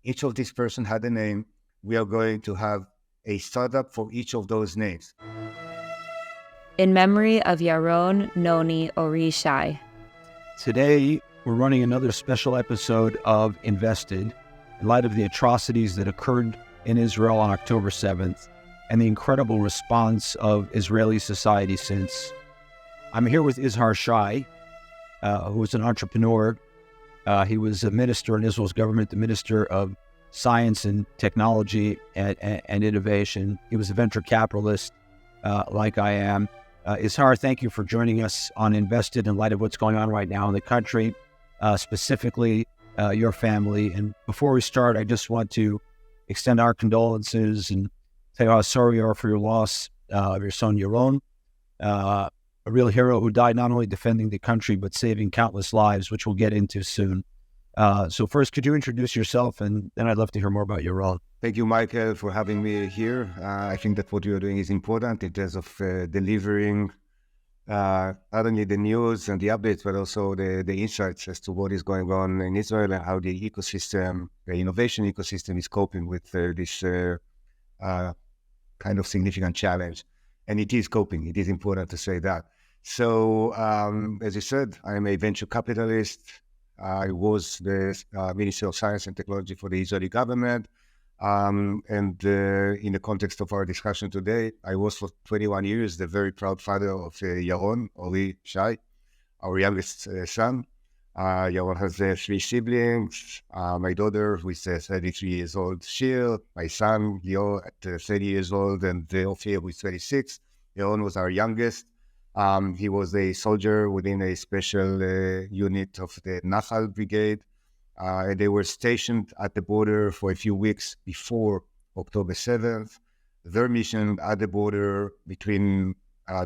Each of these person had a name. We are going to have a startup for each of those names. In memory of Yaron, Noni, Oree, Shay. Today, we're running another special episode of Invested in light of the atrocities that occurred in Israel on October 7th and the incredible response of Israeli society since. I'm here with Izhar Shay, who is an entrepreneur. He was a minister in Israel's government, the Minister of Science and Technology and Innovation. He was a venture capitalist, like I am. Izhar, thank you for joining us on Invested in light of what's going on right now in the country, specifically your family. And before we start, I just want to extend our condolences and say how sorry we are for your loss of your son, Yaron, a real hero who died not only defending the country, but saving countless lives, which we'll get into soon. So first, could you introduce yourself? And then I'd love to hear more about Yaron. Thank you, Michael, for having me here. I think that what you're doing is important in terms of delivering not only the news and the updates, but also the insights as to what is going on in Israel and how the ecosystem, the innovation ecosystem is coping with this kind of significant challenge. And it is coping. It is important to say that. So, as you said, I'm a venture capitalist. I was the Minister of Science and Technology for the Israeli government. And in the context of our discussion today, I was for 21 years the very proud father of Yaron, Oree, Shay, our youngest son. Yaron has 3 siblings. My daughter, who is 33 years old, Shir. My son, Leo, at 30 years old, and Ophir, who is 26. Yaron was our youngest. He was a soldier within a special unit of the Nachal Brigade. They were stationed at the border for a few weeks before October 7th. Their mission at the border between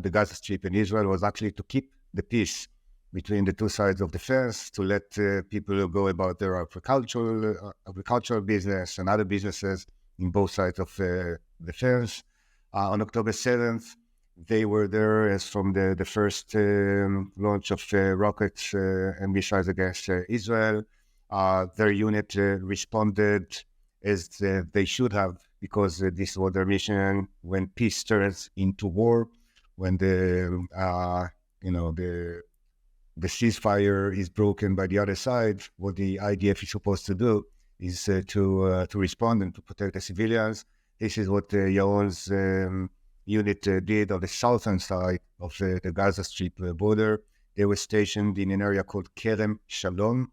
the Gaza Strip and Israel was actually to keep the peace between the two sides of the fence, to let people go about their agricultural business and other businesses in both sides of the fence. On October 7th, they were there as from the first launch of rockets and missiles against Israel. Their unit responded as they should have, because this was their mission. When peace turns into war, when the ceasefire is broken by the other side, what the IDF is supposed to do is to respond and to protect the civilians. This is what Yaron's unit did on the southern side of the Gaza Strip border. They were stationed in an area called Kerem Shalom.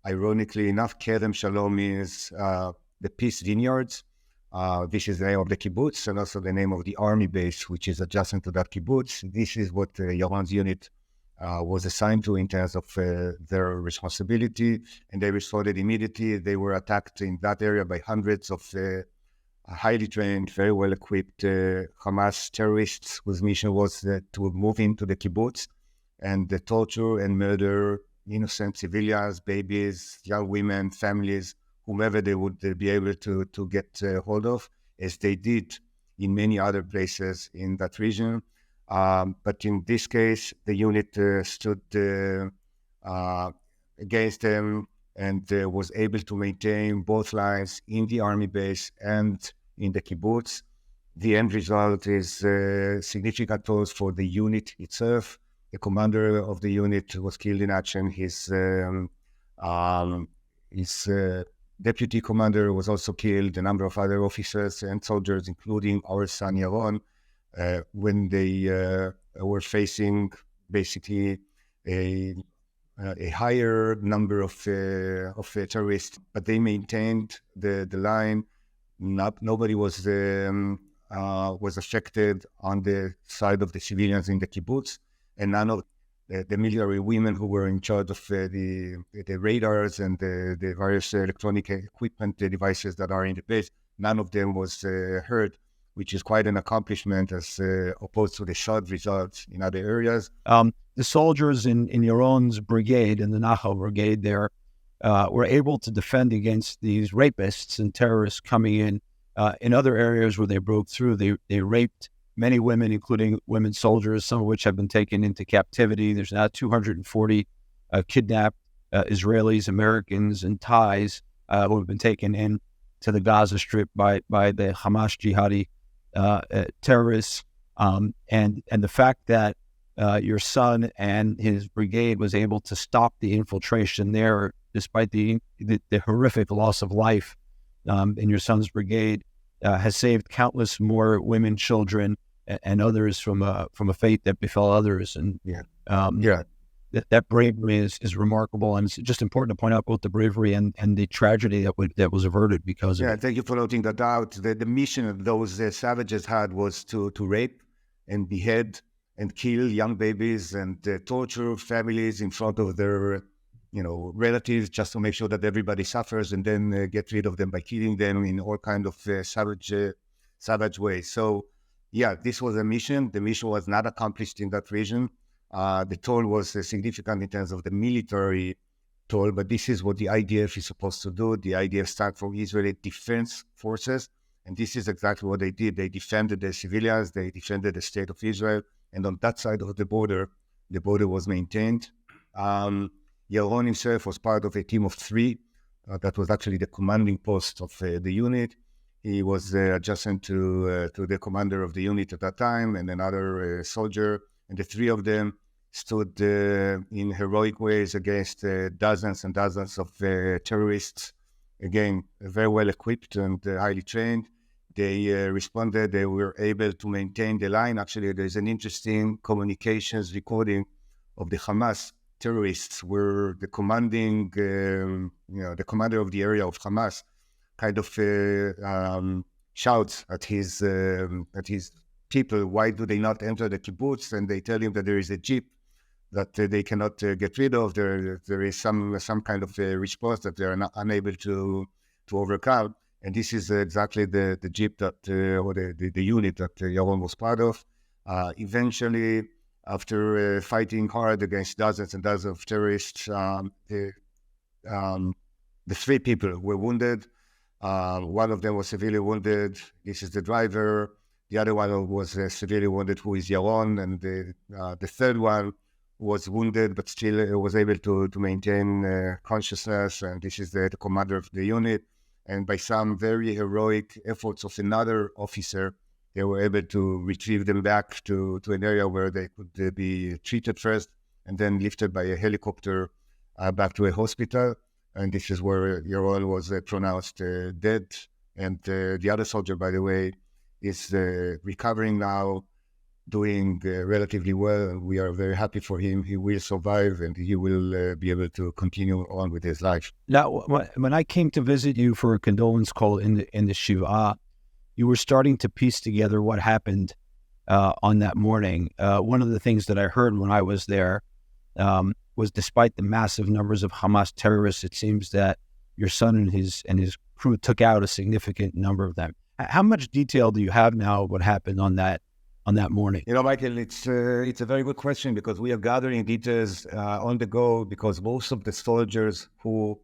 Ironically enough, Kerem Shalom means the Peace Vineyards. This is the name of the kibbutz and also the name of the army base, which is adjacent to that kibbutz. This is what Yaron's unit was assigned to in terms of their responsibility, and they responded immediately. They were attacked in that area by hundreds of highly trained, very well-equipped Hamas terrorists whose mission was to move into the kibbutz and torture and murder innocent civilians, babies, young women, families, whomever they would be able to get hold of, as they did in many other places in that region. But in this case, the unit stood against them and was able to maintain both lines in the army base and in the kibbutz. The end result is significant loss for the unit itself. The commander of the unit was killed in action. His deputy commander was also killed. A number of other officers and soldiers, including our son Yaron, when they were facing basically a higher number of terrorists, but they maintained the line. Nobody was affected on the side of the civilians in the kibbutz, and none of the military women who were in charge of the radars and the various electronic equipment devices that are in the base, none of them was hurt, which is quite an accomplishment as opposed to the short results in other areas. The soldiers in Yaron's brigade, in the Nachal brigade there, were able to defend against these rapists and terrorists coming in other areas where they broke through. They raped many women, including women soldiers, some of which have been taken into captivity. There's now 240 kidnapped Israelis, Americans, and Thais who have been taken in. to the Gaza Strip by the Hamas jihadi terrorists, and the fact that your son and his brigade was able to stop the infiltration there, despite the horrific loss of life in your son's brigade, has saved countless more women, children, and others from a fate that befell others. And that bravery is remarkable, and it's just important to point out both the bravery and the tragedy that was averted because of it. Thank you for noting that out. The mission of those savages had was to rape and behead and kill young babies and torture families in front of their relatives, just to make sure that everybody suffers, and then get rid of them by killing them in all kind of savage ways. So this was a mission. The mission was not accomplished in that region. The toll was significant in terms of the military toll, but this is what the IDF is supposed to do. The IDF stands for Israeli Defense Forces, and this is exactly what they did. They defended the civilians, they defended the state of Israel, and on that side of the border was maintained. Yaron himself was part of a team of 3. That was actually the commanding post of the unit. He was adjacent to the commander of the unit at that time, and another soldier. And the 3 of them stood in heroic ways against dozens and dozens of terrorists. Again, very well equipped and highly trained. They responded. They were able to maintain the line. Actually, there's an interesting communications recording of the Hamas terrorists, where the commanding, the commander of the area of Hamas, kind of shouts at his people, why do they not enter the kibbutz? And they tell him that there is a jeep that they cannot get rid of. There is some kind of a response that they are not unable to overcome. And this is exactly the jeep that or the unit that Yaron was part of. Eventually, after fighting hard against dozens and dozens of terrorists, the 3 people were wounded. One of them was severely wounded. This is the driver. The other one was severely wounded, who is Yaron, and the third one was wounded, but still was able to maintain consciousness, and this is the commander of the unit. And by some very heroic efforts of another officer, they were able to retrieve them back to an area where they could be treated first, and then lifted by a helicopter back to a hospital. And this is where Yaron was pronounced dead. And the other soldier, by the way, is recovering now, doing relatively well, and we are very happy for him. He will survive, and he will be able to continue on with his life. Now, when I came to visit you for a condolence call in the Shiva, you were starting to piece together what happened on that morning. One of the things that I heard when I was there was, despite the massive numbers of Hamas terrorists, it seems that your son and his crew took out a significant number of them. How much detail do you have now of what happened on that morning? Michael, it's a very good question, because we are gathering details on the go, because most of the soldiers who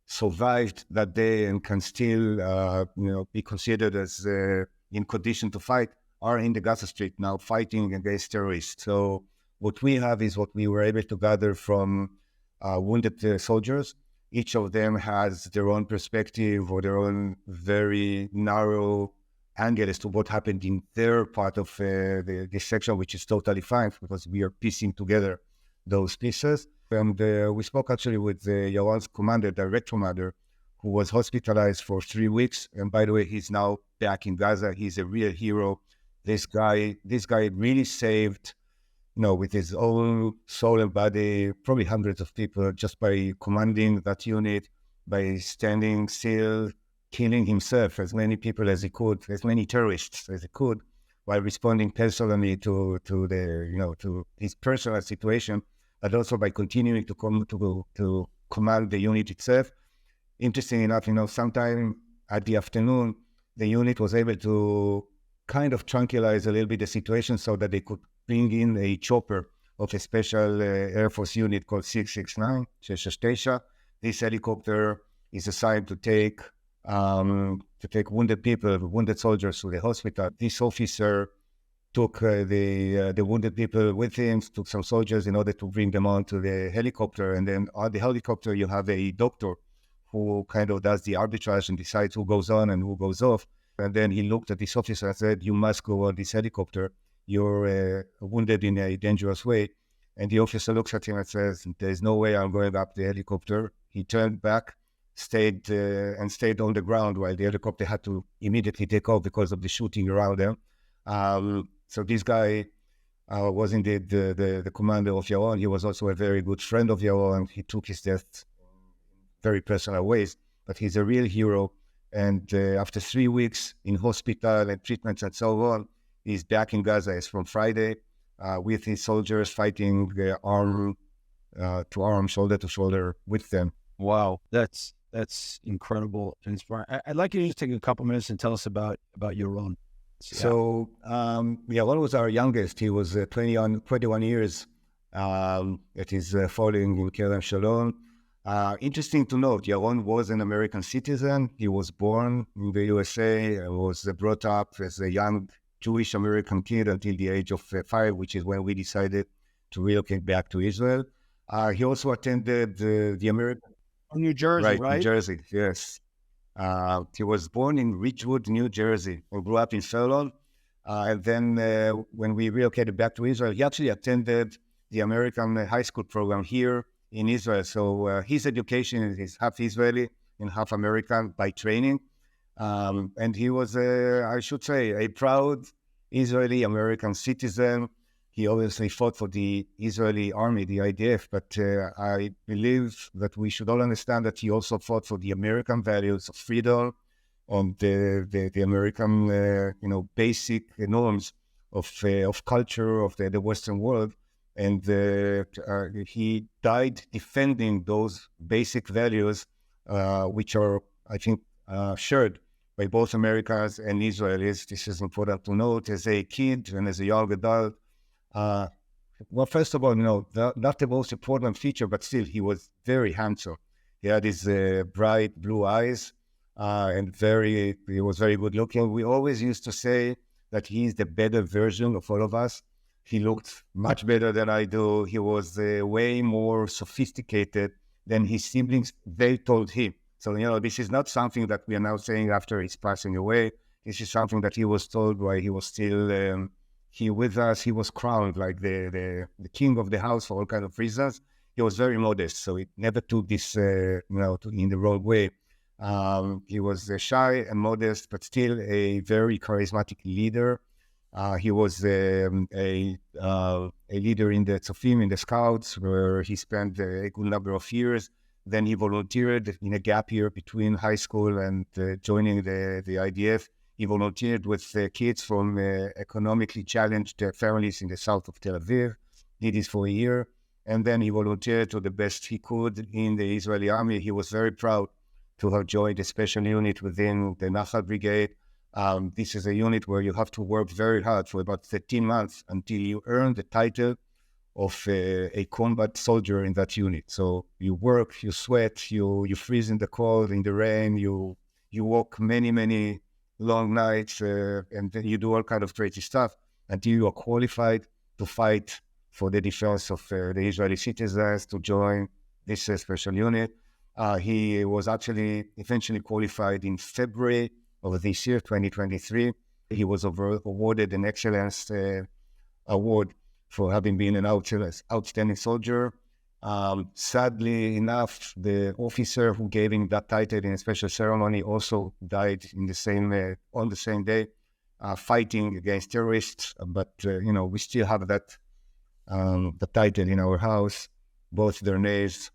survived that day and can still be considered as in condition to fight are in the Gaza Strip now, fighting against terrorists. So what we have is what we were able to gather from wounded soldiers. Each of them has their own perspective or their own very narrow angle as to what happened in their part of this section, which is totally fine, because we are piecing together those pieces. And we spoke actually with Yaron's commander, direct commander, who was hospitalized for 3 weeks. And by the way, he's now back in Gaza. He's a real hero. This guy really saved, with his own soul and body, probably hundreds of people, just by commanding that unit, by standing still, killing himself as many people as he could, as many terrorists as he could, while responding personally to his personal situation, but also by continuing to command the unit itself. Interesting enough, sometime at the afternoon, the unit was able to kind of tranquilize a little bit the situation, so that they could bring in a chopper of a special Air Force unit called 669, Shesha. This helicopter is assigned to take wounded soldiers to the hospital. This officer took the wounded people with him, took some soldiers in order to bring them onto the helicopter. And then on the helicopter, you have a doctor who kind of does the arbitrage and decides who goes on and who goes off. And then he looked at this officer and said, "You must go on this helicopter. You're wounded in a dangerous way." And the officer looks at him and says, "There's no way I'm going up the helicopter." He turned back, stayed on the ground while the helicopter had to immediately take off because of the shooting around them. So this guy was indeed the commander of Yaron. He was also a very good friend of Yaron. He took his death in very personal ways, but he's a real hero. And after 3 weeks in hospital and treatments and so on, he's back in Gaza. It's from Friday with his soldiers fighting arm to arm, shoulder to shoulder with them. Wow, that's incredible and inspiring. I'd like you to just take a couple minutes and tell us about Yaron. So Yaron was our youngest. He was 21 years at his falling in Kerem Shalom. Interesting to note, Yaron was an American citizen. He was born in the USA, was brought up as a young Jewish American kid until the age of 5, which is when we decided to relocate back to Israel. He also attended the American... New Jersey, right? New Jersey, yes. He was born in Ridgewood, New Jersey, and grew up in Fairlawn. And then when we relocated back to Israel, he actually attended the American high school program here in Israel. So his education is half Israeli and half American by training. And he was, I should say, a proud Israeli-American citizen. He obviously fought for the Israeli army, the IDF, but I believe that we should all understand that he also fought for the American values of freedom and the American, basic norms of culture of the Western world. And he died defending those basic values, which are, I think, shared by both Americans and Israelis. This is important to note. As a kid and as a young adult, well, first of all, not the most important feature, but still, he was very handsome. He had his bright blue eyes, and he was very good looking. We always used to say that he's the better version of all of us. He looked much better than I do. He was way more sophisticated than his siblings. They told him. So, this is not something that we are now saying after he's passing away. This is something that he was told while he was still here with us. He was crowned like the king of the house for all kinds of reasons. He was very modest, so he never took this, in the wrong way. He was shy and modest, but still a very charismatic leader. He was a leader in the Tzofim, in the Scouts, where he spent a good number of years. Then he volunteered in a gap year between high school and joining the IDF. He volunteered with kids from economically challenged families in the south of Tel Aviv. Did this for a year. And then he volunteered to the best he could in the Israeli army. He was very proud to have joined a special unit within the Nachal Brigade. This is a unit where you have to work very hard for about 13 months until you earn the title of a combat soldier in that unit. So you work, you sweat, you freeze in the cold, in the rain, you walk many, many long nights, and then you do all kind of crazy stuff until you are qualified to fight for the defense of the Israeli citizens, to join this special unit. He was actually eventually qualified in February of this year, 2023. He was awarded an Excellence Award for having been an outstanding soldier. Sadly enough, the officer who gave him that title in a special ceremony also died in the same on the same day, fighting against terrorists. But we still have that the title in our house. Both their names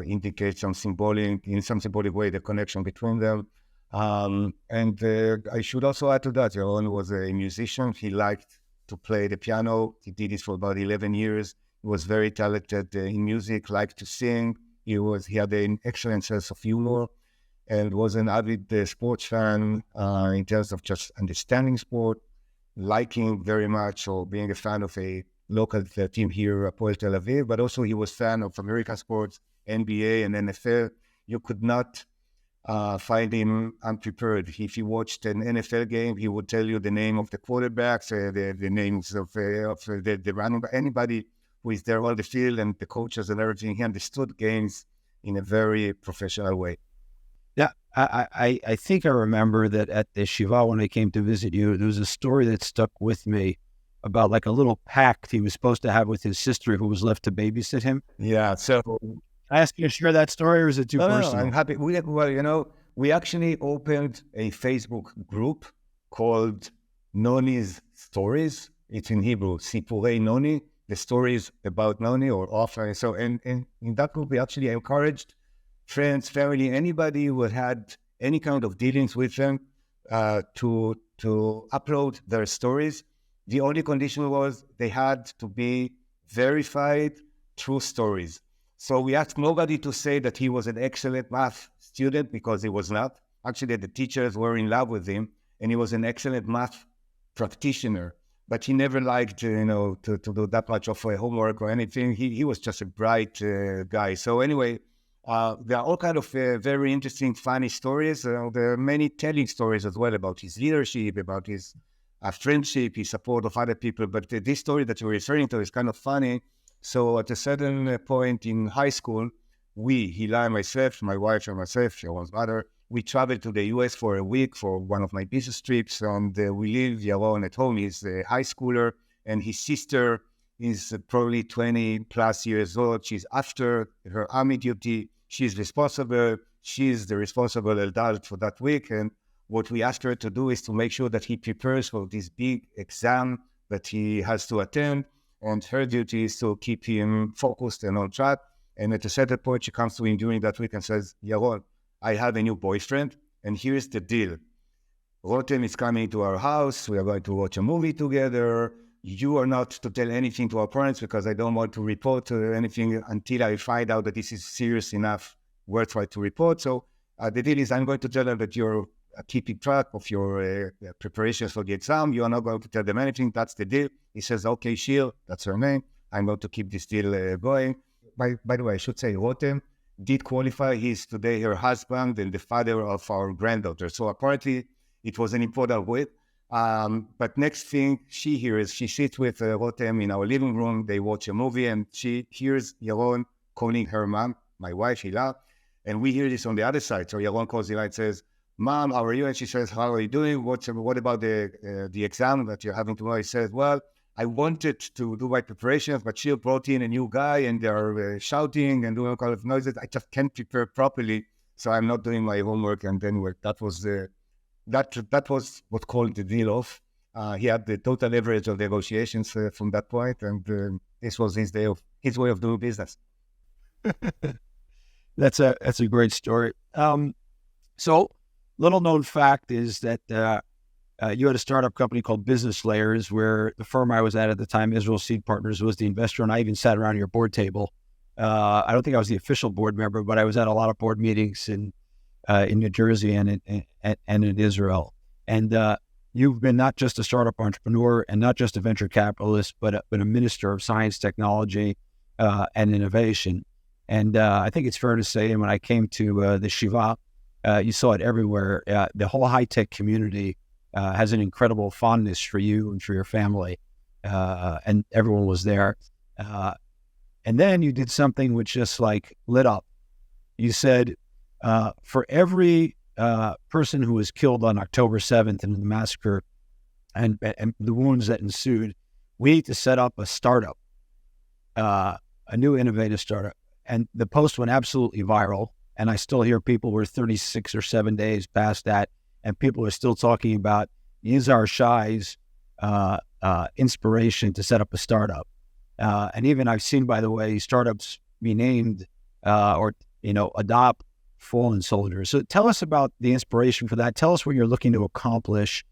indicate in some symbolic way the connection between them. And I should also add to that, Yaron was a musician. He liked to play the piano. He did this for about 11 years. He was very talented in music, liked to sing. He had an excellent sense of humor and was an avid sports fan in terms of just understanding sport, liking very much or being a fan of a local team here, Hapoel Tel Aviv, but also he was a fan of American sports, NBA and NFL. You could not find him unprepared. If you watched an NFL game, he would tell you the name of the quarterbacks, the names of the running back, anybody who is there on the field and the coaches and everything. He understood games in a very professional way. Yeah, I think I remember that at the Shiva when I came to visit you, there was a story that stuck with me about like a little pact he was supposed to have with his sister who was left to babysit him. Yeah. So I ask you to share that story, or is it too no, I'm personal? happy. We actually opened a Facebook group called Noni's Stories. It's in Hebrew, Sipurei Noni, the stories about Noni or offline. So, and in that group, we actually encouraged friends, family, anybody who had any kind of dealings with them to upload their stories. The only condition was they had to be verified true stories. So we asked nobody to say that he was an excellent math student because he was not. Actually, the teachers were in love with him, and he was an excellent math practitioner. But he never liked, to do that much of a homework or anything. He was just a bright guy. So anyway, there are all kind of very interesting, funny stories. There are many telling stories as well about his leadership, about his friendship, his support of other people. But this story that you're referring to is kind of funny. So at a certain point in high school, Hila and myself, my wife and myself, Yaron's mother, we traveled to the US for a week for one of my business trips. And we leave Yaron at home. He's a high schooler, and his sister is probably 20 plus years old. She's after her army duty. She's responsible. She's the responsible adult for that week. And what we asked her to do is to make sure that he prepares for this big exam that he has to attend. And her duty is to keep him focused and on track. And at a certain point, she comes to him during that week and says, Yaron, I have a new boyfriend, and here's the deal. Rotem is coming to our house. We are going to watch a movie together. You are not to tell anything to our parents because I don't want to report anything until I find out that this is serious enough, worthwhile to report. So the deal is I'm going to tell them that you're keeping track of your preparations for the exam. You are not going to tell them anything. That's the deal. He says, okay, Shil, that's her name. I'm going to keep this deal going. By the way, I should say Rotem did qualify. He's today her husband and the father of our granddaughter. So apparently it was an important win. But next thing she hears, she sits with Rotem in our living room. They watch a movie and she hears Yaron calling her mom, my wife, Hila. And we hear this on the other side. So Yaron calls Hila and says, Mom, how are you? And she says, how are you doing? What about the exam that you're having tomorrow? He says, well, I wanted to do my preparations, but she brought in a new guy and they're shouting and doing all kind of noises. I just can't prepare properly. So I'm not doing my homework. And then that was what's called the deal off. He had the total average of negotiations from that point, and this was his way of doing business. That's a great story. So little known fact is that you had a startup company called Business Layers, where the firm I was at the time, Israel Seed Partners, was the investor, and I even sat around your board table. I don't think I was the official board member, but I was at a lot of board meetings in New Jersey and in Israel. And you've been not just a startup entrepreneur and not just a venture capitalist, but a minister of science, technology, and innovation. And I think it's fair to say, and when I came to the Shiva, you saw it everywhere. The whole high-tech community has an incredible fondness for you and for your family, and everyone was there. And then you did something which just like lit up. You said, for every person who was killed on October 7th in the massacre and the wounds that ensued, we need to set up a startup, a new innovative startup. And the post went absolutely viral. And I still hear people were 36 or 7 days past that, and people are still talking about Izhar Shay's inspiration to set up a startup. And even I've seen, by the way, startups be named or adopt fallen soldiers. So tell us about the inspiration for that. Tell us what you're looking to accomplish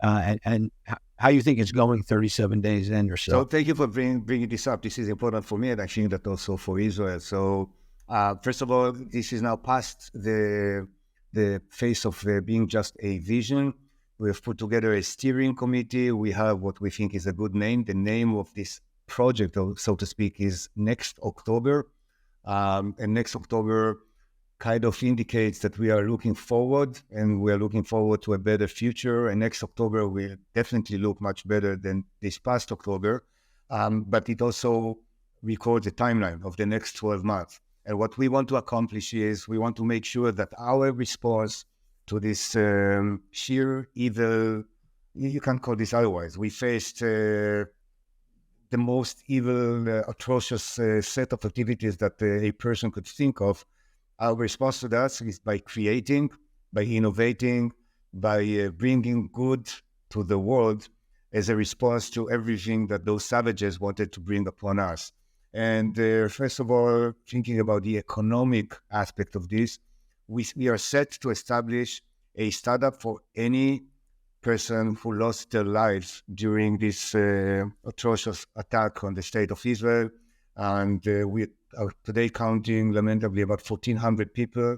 and how you think it's going 37 days in or so. So thank you for bringing this up. This is important for me, and I think that also for Israel. So first of all, this is now past the phase of being just a vision. We have put together a steering committee. We have what we think is a good name. The name of this project, so to speak, is Next October. And Next October kind of indicates that we are looking forward, and we are looking forward to a better future. And next October will definitely look much better than this past October. But it also records a timeline of the next 12 months. And what we want to accomplish is we want to make sure that our response to this sheer evil, you can't call this otherwise. We faced the most evil, atrocious set of activities that a person could think of. Our response to that is by creating, by innovating, by bringing good to the world as a response to everything that those savages wanted to bring upon us. And first of all, thinking about the economic aspect of this, we are set to establish a startup for any person who lost their lives during this atrocious attack on the state of Israel. And we are today counting, lamentably, about 1,400 people.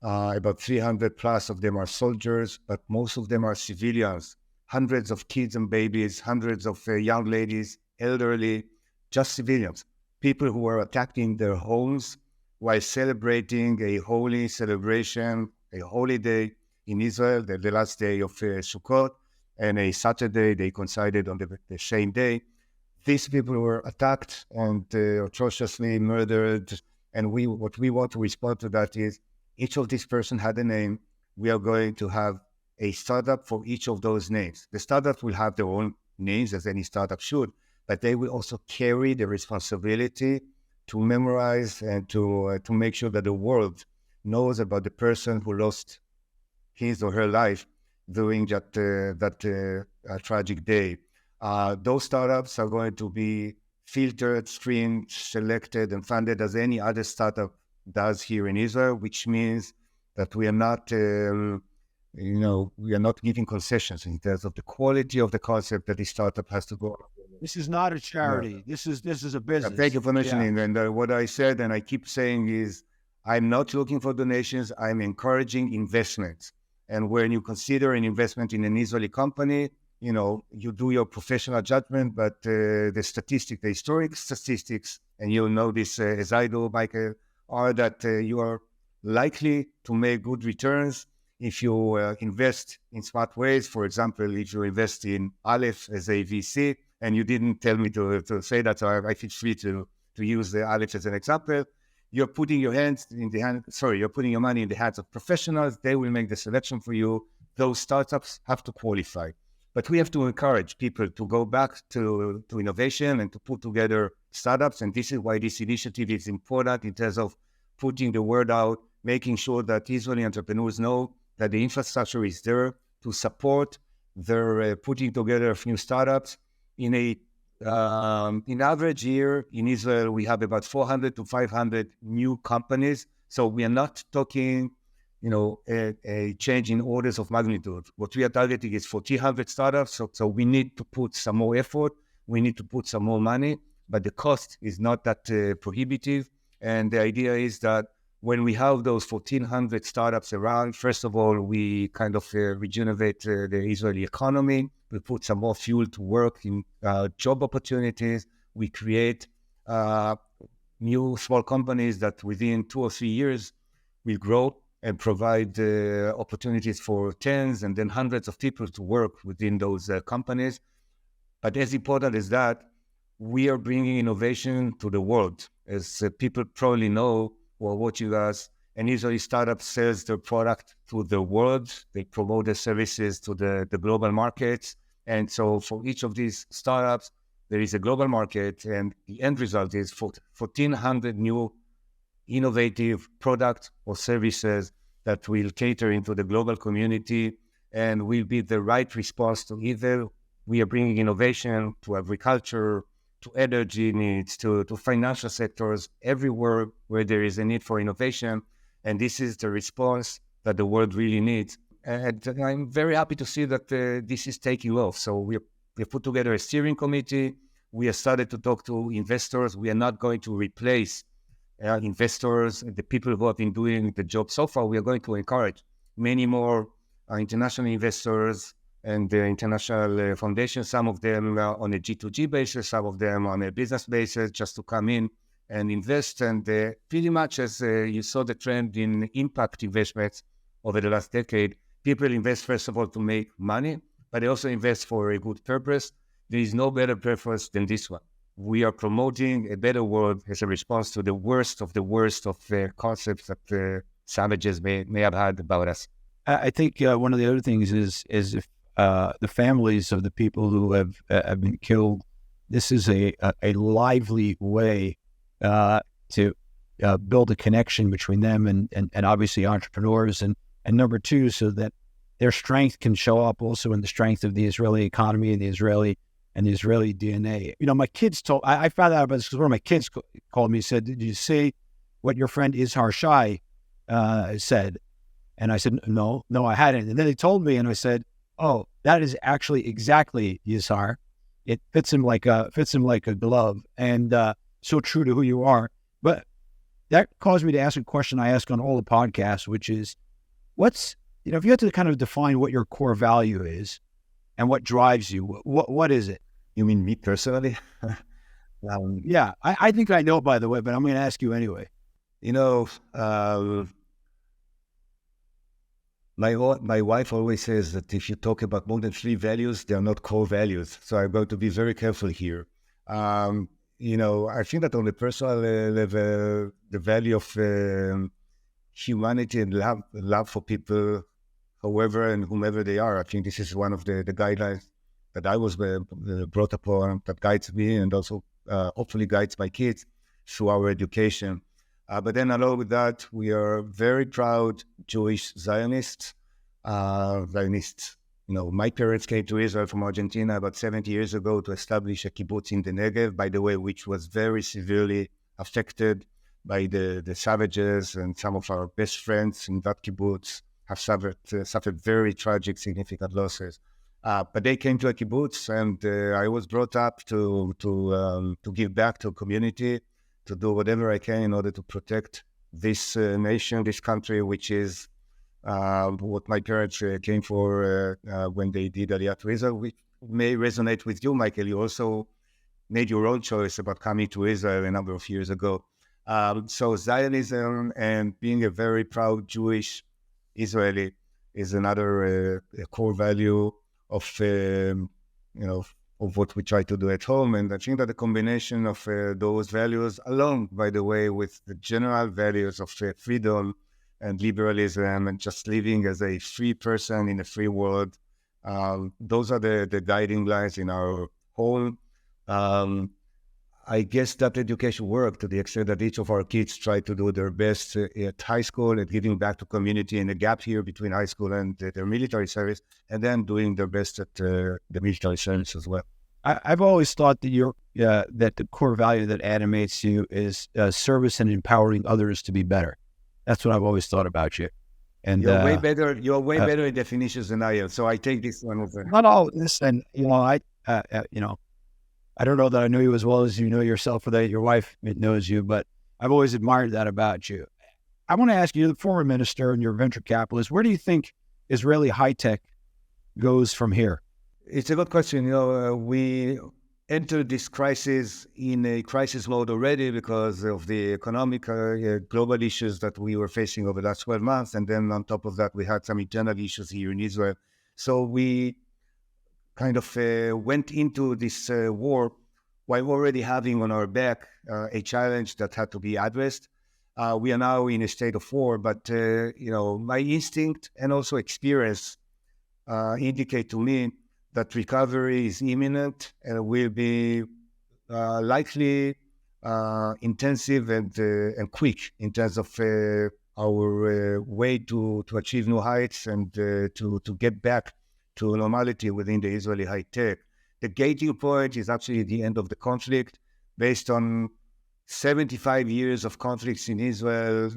About 300 plus of them are soldiers, but most of them are civilians. Hundreds of kids and babies, hundreds of young ladies, elderly, just civilians. People who were attacked in their homes while celebrating a holy celebration, a holy day in Israel, the last day of Sukkot, and a Saturday they coincided on the same day. These people were attacked and atrociously murdered. And what we want to respond to that is each of these persons had a name. We are going to have a startup for each of those names. The startup will have their own names, as any startup should, but they will also carry the responsibility to memorize and to make sure that the world knows about the person who lost his or her life during that tragic day. Those startups are going to be filtered, screened, selected, and funded as any other startup does here in Israel, which means that we are not, we are not giving concessions in terms of the quality of the concept that the startup has to go. This is not a charity. No. This is a business. Thank you for mentioning. Yeah. And what I said, and I keep saying, is I'm not looking for donations. I'm encouraging investments. And when you consider an investment in an Israeli company, you do your professional judgment, but the historic statistics, and you'll know this as I do, Michael, are that you are likely to make good returns if you invest in smart ways. For example, if you invest in Aleph as a VC, and you didn't tell me to say that, so I feel free to use the Aleph as an example. You're putting your you're putting your money in the hands of professionals. They will make the selection for you. Those startups have to qualify. But we have to encourage people to go back to innovation and to put together startups. And this is why this initiative is important in terms of putting the word out, making sure that Israeli entrepreneurs know that the infrastructure is there to support their putting together of new startups. In average year in Israel, we have about 400 to 500 new companies. So we are not talking a change in orders of magnitude. What we are targeting is 1,400 startups. So we need to put some more effort. We need to put some more money, but the cost is not that prohibitive. And the idea is that when we have those 1,400 startups around, first of all, we kind of regenerate the Israeli economy. We put some more fuel to work in job opportunities. We create new small companies that within 2 or 3 years will grow and provide opportunities for tens and then hundreds of people to work within those companies. But as important as that, we are bringing innovation to the world. As people probably know who are watching us, an Israeli startup sells their product to the world. They promote their services to the global markets. And so for each of these startups, there is a global market, and the end result is 1,400 new innovative products or services that will cater into the global community and will be the right response to either we are bringing innovation to agriculture, to energy needs, to financial sectors, everywhere where there is a need for innovation. And this is the response that the world really needs. And I'm very happy to see that this is taking off. So we've put together a steering committee. We have started to talk to investors. We are not going to replace investors, the people who have been doing the job so far. We are going to encourage many more international investors and the international foundations, some of them on a G2G basis, some of them on a business basis, just to come in and invest. And pretty much as you saw the trend in impact investments over the last decade, people invest, first of all, to make money, but they also invest for a good purpose. There is no better purpose than this one. we are promoting a better world as a response to the worst of the concepts that the savages may have had about us. I think one of the other things is if the families of the people who have been killed, this is a lively way to build a connection between them and obviously entrepreneurs, and number two, so that their strength can show up also in the strength of the Israeli economy and the Israeli DNA. You know, my kids I found out about this because one of my kids called me and said, "Did you see what your friend Izhar Shay said?" And I said, no, I hadn't. And then they told me, and I said, "Oh, that is actually exactly Izhar. It fits him like a glove, and so true to who you are." But that caused me to ask a question I ask on all the podcasts, which is, if you had to kind of define what your core value is and what drives you, what is it? You mean me personally? Yeah, I think I know, by the way, but I'm going to ask you anyway. My wife always says that if you talk about more than 3 values, they are not core values. So I'm going to be very careful here. I think that on the personal level, the value of humanity and love for people, however and whomever they are, I think this is one of the guidelines that I was brought upon, that guides me and also hopefully guides my kids through our education. But then along with that, we are very proud Jewish Zionists. My parents came to Israel from Argentina about 70 years ago to establish a kibbutz in the Negev, by the way, which was very severely affected by the savages, and some of our best friends in that kibbutz have suffered very tragic, significant losses. But they came to a kibbutz, and I was brought up to give back to a community, to do whatever I can in order to protect this nation, this country, which is what my parents came for when they did Aliyah to Israel, which may resonate with you, Michael. You also made your own choice about coming to Israel a number of years ago. So Zionism and being a very proud Jewish Israeli is another core value of what we try to do at home. And I think that the combination of those values, along, by the way, with the general values of freedom and liberalism and just living as a free person in a free world, those are the guiding lines in our home. I guess that education worked to the extent that each of our kids try to do their best at high school at giving back to community, in the gap here between high school and their military service, and then doing their best at the military service as well. I've always thought that that the core value that animates you is service and empowering others to be better. That's what I've always thought about you. And you're way better. You're way better in definitions than I am. So I take this one over. Not all this, and I don't know that I know you as well as you know yourself, or that your wife knows you, but I've always admired that about you. I want to ask you, you're the former minister and you're a venture capitalist. Where do you think Israeli high tech goes from here? It's a good question. We entered this crisis in a crisis mode already because of the economic global issues that we were facing over the last 12 months. And then on top of that, we had some internal issues here in Israel. So we kind of went into this war while already having on our back a challenge that had to be addressed. We are now in a state of war, but my instinct and also experience indicate to me that recovery is imminent and will be likely intensive and quick in terms of our way to achieve new heights and to get back to normality within the Israeli high tech. The gating point is actually the end of the conflict. Based on 75 years of conflicts in Israel,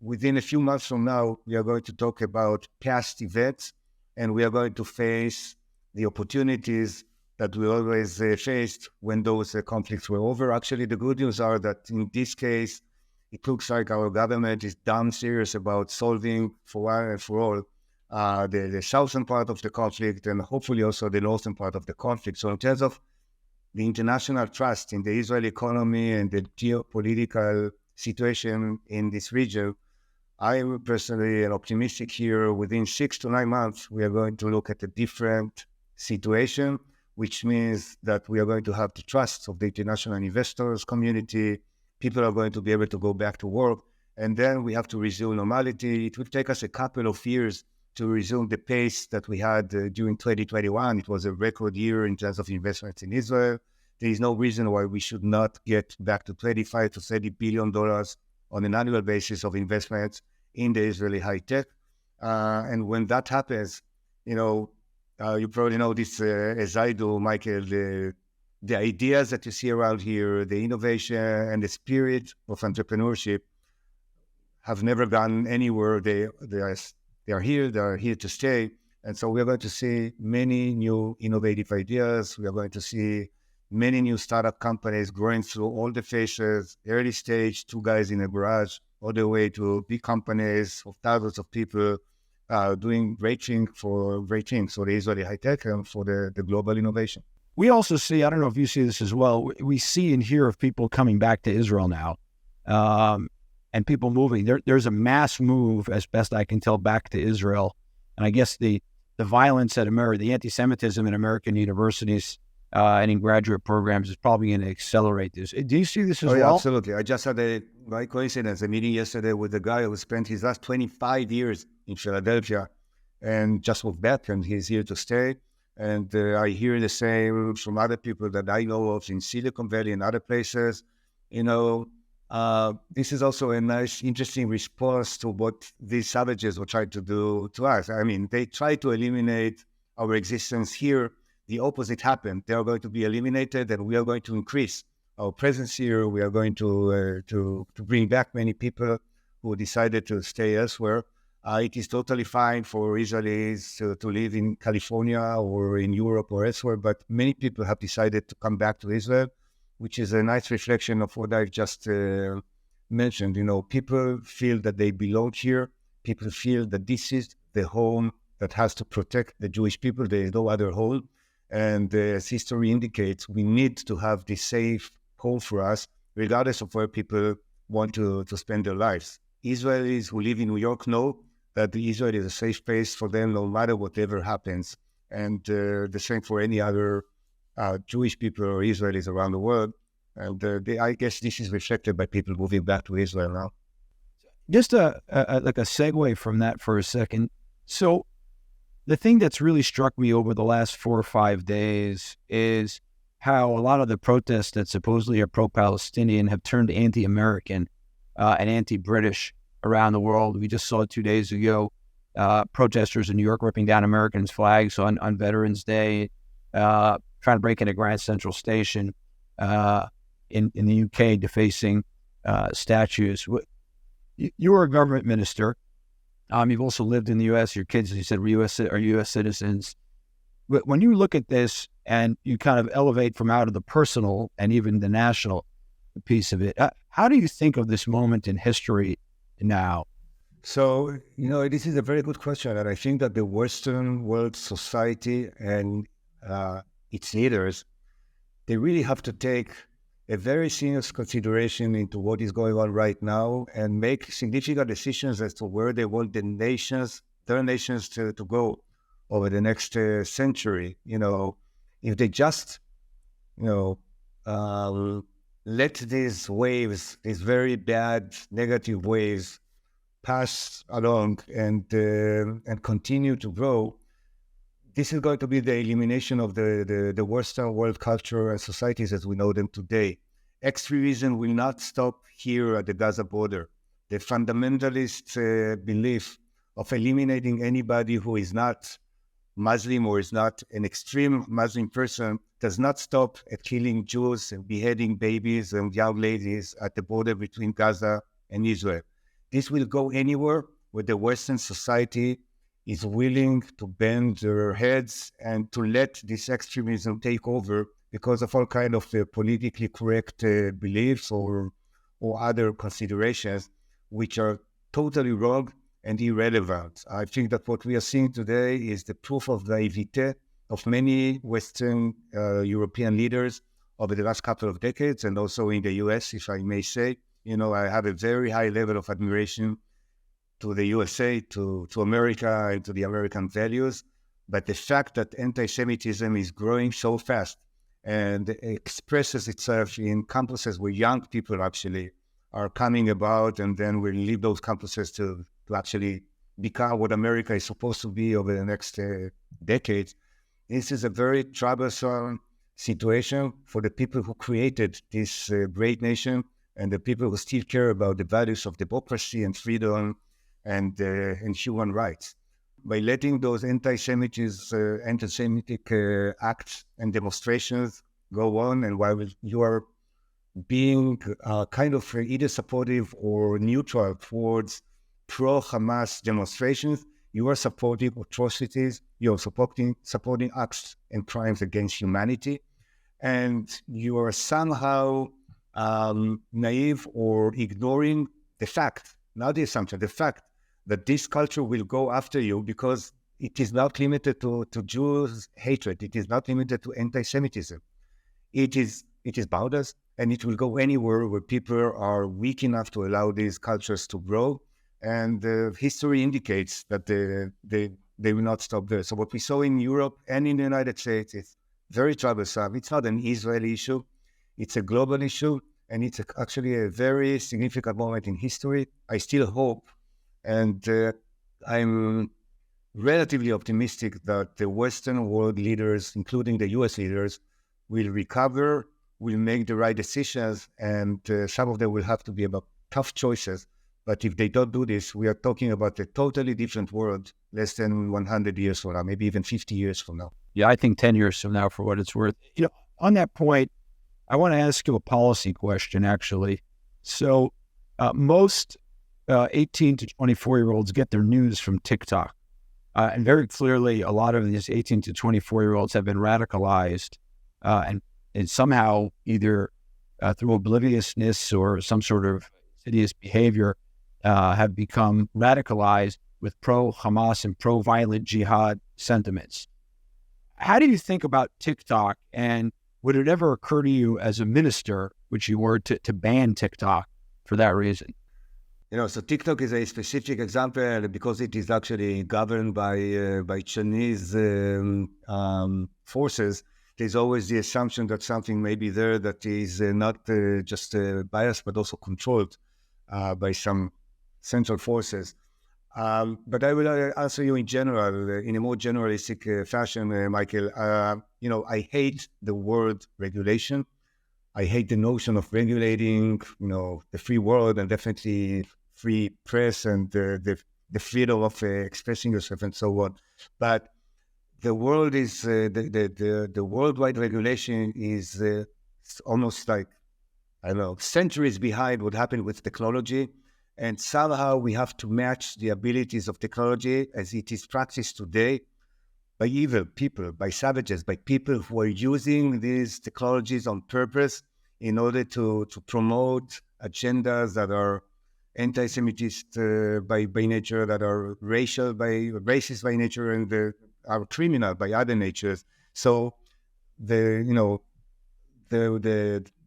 within a few months from now, we are going to talk about past events, and we are going to face the opportunities that we always faced when those conflicts were over. Actually, the good news are that in this case, it looks like our government is damn serious about solving for one and for all the southern part of the conflict, and hopefully also the northern part of the conflict. So in terms of the international trust in the Israeli economy and the geopolitical situation in this region, I am personally optimistic here. Within 6 to 9 months, we are going to look at a different situation which means that we are going to have the trust of the international investors community. People are going to be able to go back to work, and then we have to resume normality. It will take us a couple of years to resume the pace that we had during 2021. It was a record year in terms of investments in Israel. There is no reason why we should not get back to $25 to $30 billion on an annual basis of investments in the Israeli high tech. And when that happens, you probably know this as I do, Michael, the ideas that you see around here, the innovation and the spirit of entrepreneurship have never gone anywhere. They are here to stay. And so we're going to see many new innovative ideas. We are going to see many new startup companies growing through all the phases, early stage, 2 guys in a garage, all the way to big companies of thousands of people doing great things for the Israeli high tech and for the global innovation. We also see, I don't know if you see this as well, we see and hear of people coming back to Israel now, and people moving. There's a mass move, as best I can tell, back to Israel. And I guess the violence at America, the anti-Semitism in American universities and in graduate programs is probably going to accelerate this. Do you see this as well? Yeah, absolutely. I just had by coincidence, a meeting yesterday with a guy who spent his last 25 years in Philadelphia and just moved back, and he's here to stay. And I hear the same from other people that I know of in Silicon Valley and other places. This is also a nice, interesting response to what these savages were trying to do to us. I mean, they tried to eliminate our existence here. The opposite happened. They are going to be eliminated, and we are going to increase our presence here. We are going to bring back many people who decided to stay elsewhere. It is totally fine for Israelis to live in California or in Europe or elsewhere, but many people have decided to come back to Israel, which is a nice reflection of what I've just mentioned. People feel that they belong here. People feel that this is the home that has to protect the Jewish people. There is no other home. And as history indicates, we need to have this safe home for us, regardless of where people want to spend their lives. Israelis who live in New York know that Israel is a safe place for them, no matter whatever happens. And the same for any other Jewish people or Israelis around the world. And I guess this is reflected by people moving back to Israel now. Just like a segue from that for a second. So the thing that's really struck me over the last 4 or 5 days is how a lot of the protests that supposedly are pro-Palestinian have turned anti-American and anti-British around the world. We just saw 2 days ago protesters in New York ripping down Americans' flags on Veterans Day, trying to break into Grand Central Station, in the UK defacing statues. You were a government minister. You've also lived in the U.S. Your kids, as you said, are U.S. citizens. But when you look at this and you kind of elevate from out of the personal and even the national piece of it, how do you think of this moment in history now? So, this is a very good question. And I think that the Western world society and its leaders, they really have to take a very serious consideration into what is going on right now and make significant decisions as to where they want their nations to go over the next century. If they just, let these waves, these very bad negative waves, pass along and continue to grow, this is going to be the elimination of the Western world culture and societies as we know them today. Extremism will not stop here at the Gaza border. The fundamentalist belief of eliminating anybody who is not Muslim or is not an extreme Muslim person does not stop at killing Jews and beheading babies and young ladies at the border between Gaza and Israel. This will go anywhere where the Western society is willing to bend their heads and to let this extremism take over because of all kind of politically correct beliefs or other considerations, which are totally wrong and irrelevant. I think that what we are seeing today is the proof of naivete of many Western European leaders over the last couple of decades, and also in the US, if I may say. I have a very high level of admiration to the USA, to America, and to the American values. But the fact that anti-Semitism is growing so fast and expresses itself in campuses where young people actually are coming about, and then will leave those campuses to actually become what America is supposed to be over the next decades. This is a very troublesome situation for the people who created this great nation and the people who still care about the values of democracy and freedom and human rights. By letting those anti-Semitic acts and demonstrations go on, and while you are being kind of either supportive or neutral towards pro-Hamas demonstrations, you are supporting atrocities, you are supporting acts and crimes against humanity, and you are somehow naive or ignoring the fact, not the assumption, the fact that this culture will go after you, because it is not limited to Jews' hatred. It is not limited to anti-Semitism. It is boundless, and it will go anywhere where people are weak enough to allow these cultures to grow. And history indicates that they will not stop there. So what we saw in Europe and in the United States is very troublesome. It's not an Israeli issue. It's a global issue, and it's actually a very significant moment in history. I still hope, and I'm relatively optimistic that the Western world leaders, including the US leaders, will recover, will make the right decisions, and some of them will have to be about tough choices. But if they don't do this, we are talking about a totally different world less than 100 years from now, maybe even 50 years from now. Yeah, I think 10 years from now, for what it's worth. On that point, I want to ask you a policy question, actually. So most 18 to 24-year-olds get their news from TikTok. And very clearly, a lot of these 18 to 24-year-olds have been radicalized and somehow either through obliviousness or some sort of insidious behavior have become radicalized with pro-Hamas and pro-violent jihad sentiments. How do you think about TikTok, and would it ever occur to you as a minister, which you were, to ban TikTok for that reason? So TikTok is a specific example because it is actually governed by Chinese forces. There's always the assumption that something may be there that is not just biased, but also controlled by some central forces. But I will answer you in general, in a more generalistic fashion, Michael. I hate the word regulation. I hate the notion of regulating, the free world and definitely free press and the freedom of expressing yourself and so on. But the world is the worldwide regulation is almost like, centuries behind what happened with technology. And somehow we have to match the abilities of technology as it is practiced today by evil people, by savages, by people who are using these technologies on purpose in order to promote agendas that are anti-Semitist by nature, that are racist by nature, and are criminal by other natures. So the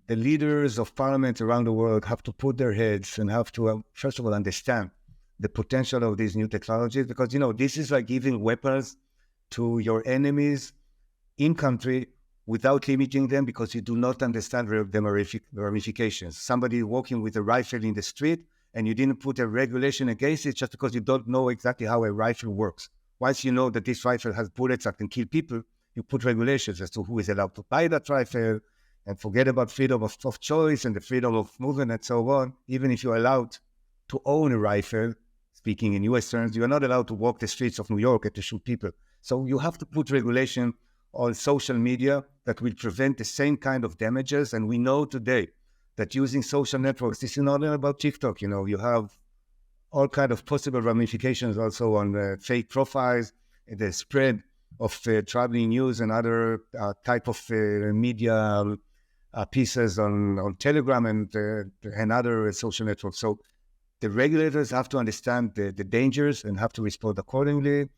leaders of parliament around the world have to put their heads and have to, first of all, understand the potential of these new technologies, because, this is like giving weapons to your enemies in country without limiting them, because you do not understand the ramifications. Somebody walking with a rifle in the street and you didn't put a regulation against it just because you don't know exactly how a rifle works. Once you know that this rifle has bullets that can kill people, you put regulations as to who is allowed to buy that rifle, and forget about freedom of choice and the freedom of movement and so on. Even if you're allowed to own a rifle, speaking in US terms, you are not allowed to walk the streets of New York and to shoot people. So you have to put regulation on social media that will prevent the same kind of damages. And we know today that using social networks, this is not only about TikTok, you have all kinds of possible ramifications also on fake profiles, the spread of troubling news and other type of media pieces on Telegram and other social networks. So the regulators have to understand the dangers and have to respond accordingly.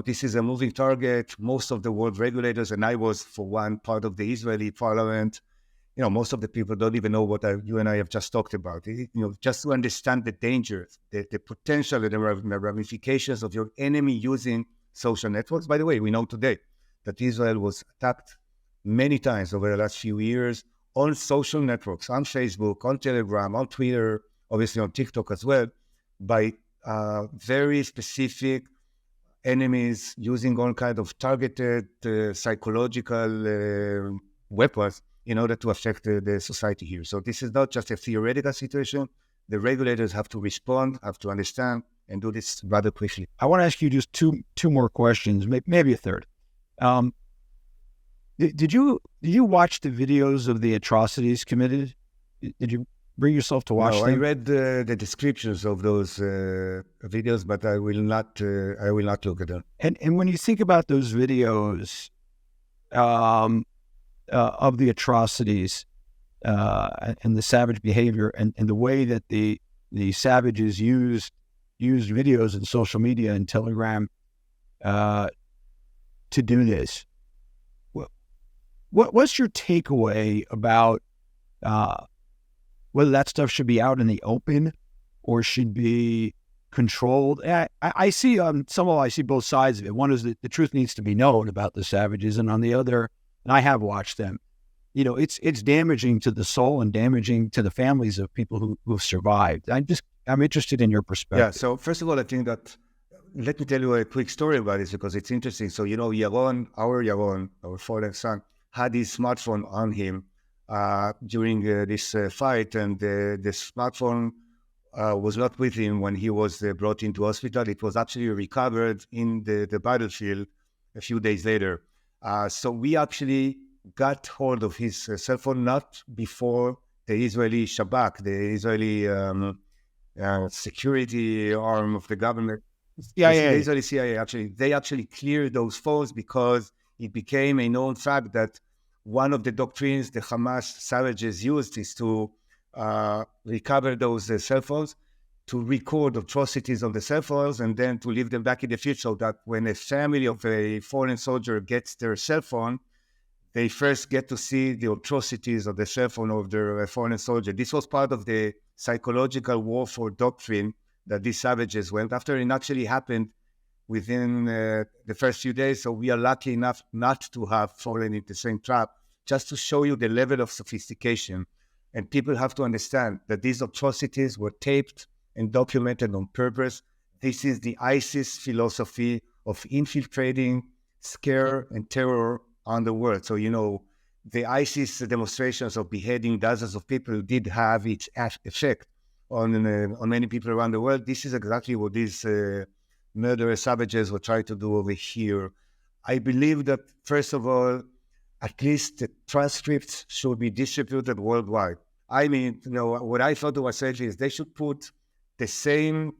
This is a moving target. Most of the world regulators, and I was for one part of the Israeli parliament, most of the people don't even know what you and I have just talked about. Just to understand the dangers, the potential, and the ramifications of your enemy using social networks. By the way, we know today that Israel was attacked many times over the last few years on social networks, on Facebook, on Telegram, on Twitter, obviously on TikTok as well, by very specific enemies using all kinds of targeted psychological weapons in order to affect the society here. So this is not just a theoretical situation. The regulators have to respond, have to understand, and do this rather quickly. I want to ask you just two more questions, maybe a third. Did you watch the videos of the atrocities committed? Did you bring yourself to watch them? I read the descriptions of those videos, but I will not look at them. And when you think about those videos of the atrocities and the savage behavior and the way that the savages used videos in social media and Telegram to do this, what's your takeaway about whether that stuff should be out in the open or should be controlled? I see I see both sides of it. One is that the truth needs to be known about the savages, and on the other, and I have watched them, it's damaging to the soul and damaging to the families of people who've survived. I'm interested in your perspective. Yeah. So first of all, I think that let me tell you a quick story about this because it's interesting. So Yaron, our fallen son, had his smartphone on him during this fight, and the smartphone was not with him when he was brought into hospital. It was actually recovered in the battlefield a few days later. So we actually got hold of his cell phone not before the Israeli Shabak, the Israeli security arm of the government. CIA. The Israeli CIA, they actually cleared those phones because it became a known fact that one of the doctrines the Hamas savages used is to recover those cell phones, to record atrocities on the cell phones, and then to leave them back in the future so that when a family of a fallen soldier gets their cell phone, they first get to see the atrocities of the cell phone of their fallen soldier. This was part of the psychological warfare doctrine that these savages went after, and actually happened within the first few days. So we are lucky enough not to have fallen into the same trap, just to show you the level of sophistication. And people have to understand that these atrocities were taped and documented on purpose. This is the ISIS philosophy of infiltrating, scare, and terror on the world. So, the ISIS demonstrations of beheading dozens of people did have its effect on many people around the world. This is exactly what these murderous savages were trying to do over here. I believe that, first of all, at least the transcripts should be distributed worldwide. I mean, what I thought was actually is they should put the same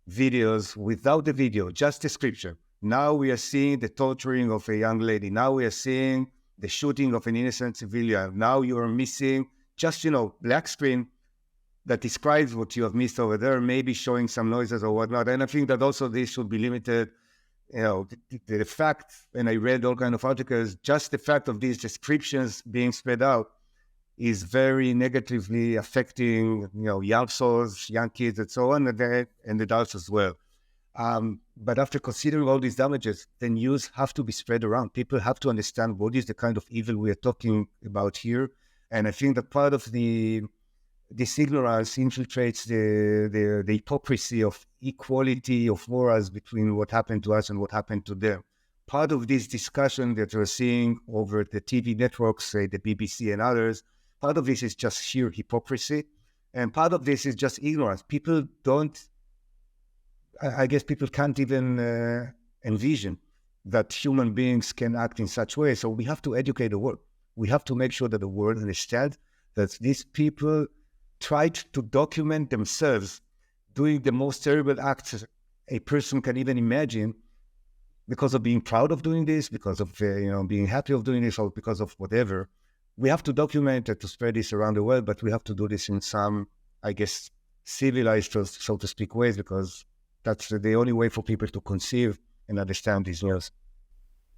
videos without the video, just description. Now we are seeing the torturing of a young lady. Now we are seeing the shooting of an innocent civilian. Now you are missing just, black screen that describes what you have missed over there, maybe showing some noises or whatnot. And I think that also this should be limited. The fact, and I read all kinds of articles, just the fact of these descriptions being spread out is very negatively affecting, young souls, young kids, and so on, and adults as well. But after considering all these damages, the news have to be spread around. People have to understand what is the kind of evil we are talking about here. And I think that part of this ignorance infiltrates the hypocrisy of equality of morals between what happened to us and what happened to them. Part of this discussion that we're seeing over the TV networks, say the BBC and others, part of this is just sheer hypocrisy. And part of this is just ignorance. People can't even envision that human beings can act in such way. So we have to educate the world. We have to make sure that the world understands that these people tried to document themselves doing the most terrible acts a person can even imagine because of being proud of doing this, because of being happy of doing this, or because of whatever. We have to document it to spread this around the world, but we have to do this in some, civilized, so to speak, ways, because that's the only way for people to conceive and understand these news.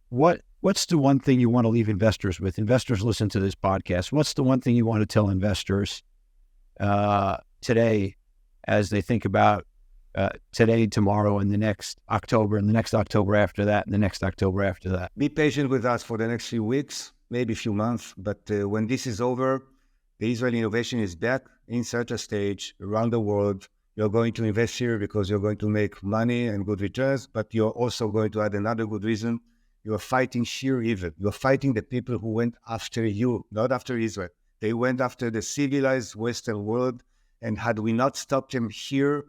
What's the one thing you want to leave investors with? Investors listen to this podcast. What's the one thing you want to tell investors today as they think about today, tomorrow, and the next October, and the next October after that, and the next October after that. Be patient with us for the next few weeks, maybe a few months. But when this is over, the Israeli innovation is back in center stage around the world. You're going to invest here because you're going to make money and good returns, but you're also going to add another good reason. You're fighting sheer evil. You're fighting the people who went after you, not after Israel. They went after the civilized Western world. And had we not stopped them here,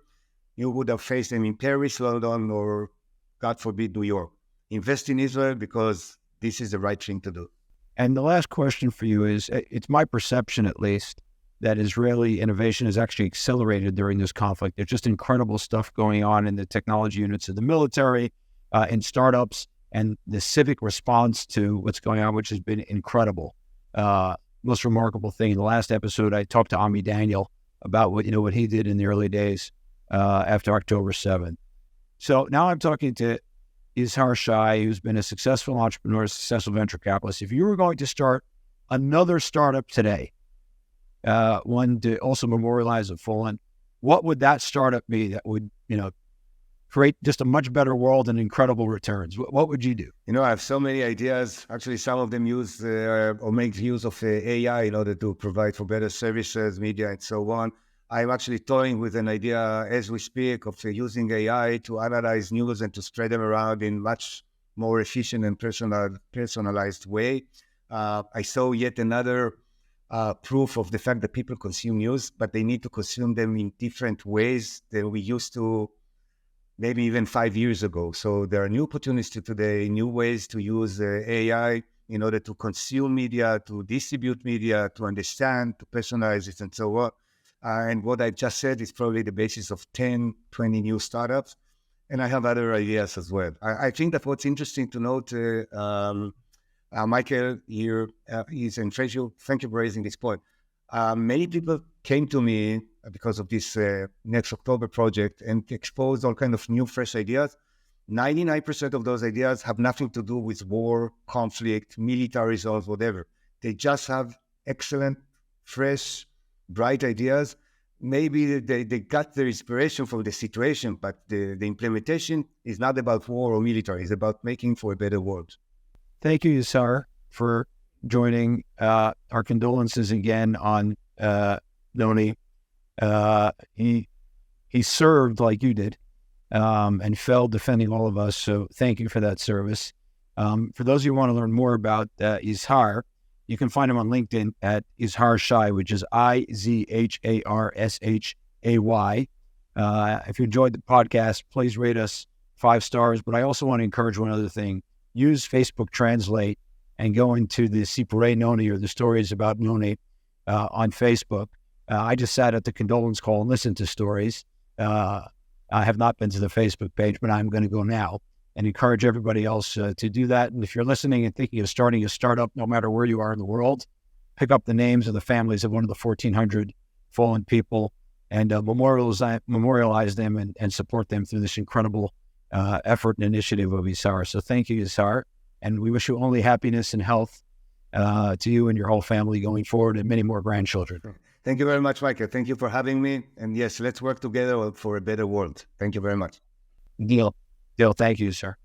you would have faced them in Paris, London, or God forbid, New York. Invest in Israel because this is the right thing to do. And the last question for you is, it's my perception at least, that Israeli innovation has actually accelerated during this conflict. There's just incredible stuff going on in the technology units of the military, in startups, and the civic response to what's going on, which has been incredible. Most remarkable thing, in the last episode, I talked to Ami Daniel about what he did in the early days after October 7th. So now I'm talking to Izhar Shay, who's been a successful entrepreneur, a successful venture capitalist. If you were going to start another startup today, one to also memorialize the fallen, what would that startup be that would, create just a much better world and incredible returns? What would you do? I have so many ideas. Actually, some of them use or make use of AI in order to provide for better services, media, and so on. I'm actually toying with an idea as we speak of using AI to analyze news and to spread them around in much more efficient and personalized way. I saw yet another proof of the fact that people consume news, but they need to consume them in different ways than we used to maybe even 5 years ago. So there are new opportunities today, new ways to use AI in order to consume media, to distribute media, to understand, to personalize it, and so on. And what I just said is probably the basis of 10, 20 new startups. And I have other ideas as well. I think that what's interesting to note, Michael here is, and thank you for raising this point. Many people came to me because of this Next October project and exposed all kind of new, fresh ideas. 99% of those ideas have nothing to do with war, conflict, military results, whatever. They just have excellent, fresh, bright ideas. Maybe they got their inspiration from the situation, but the implementation is not about war or military. It's about making for a better world. Thank you, Izhar, for joining. Our condolences again on Noni. He served like you did and fell defending all of us. So thank you for that service. For those of you who want to learn more about Izhar, you can find him on LinkedIn at Izhar Shay, which is IZHARSHAY. If you enjoyed the podcast, please rate us 5 stars. But I also want to encourage one other thing. Use Facebook Translate and go into the Sipurei Noni, or the stories about Noni on Facebook. I just sat at the condolence call and listened to stories. I have not been to the Facebook page, but I'm going to go now and encourage everybody else to do that. And if you're listening and thinking of starting a startup, no matter where you are in the world, pick up the names of the families of one of the 1,400 fallen people and memorialize them and support them through this incredible effort and initiative of Izhar. So thank you, Izhar. And we wish you only happiness and health to you and your whole family going forward, and many more grandchildren. Thank you very much, Michael. Thank you for having me. And yes, let's work together for a better world. Thank you very much. Deal. Thank you, sir.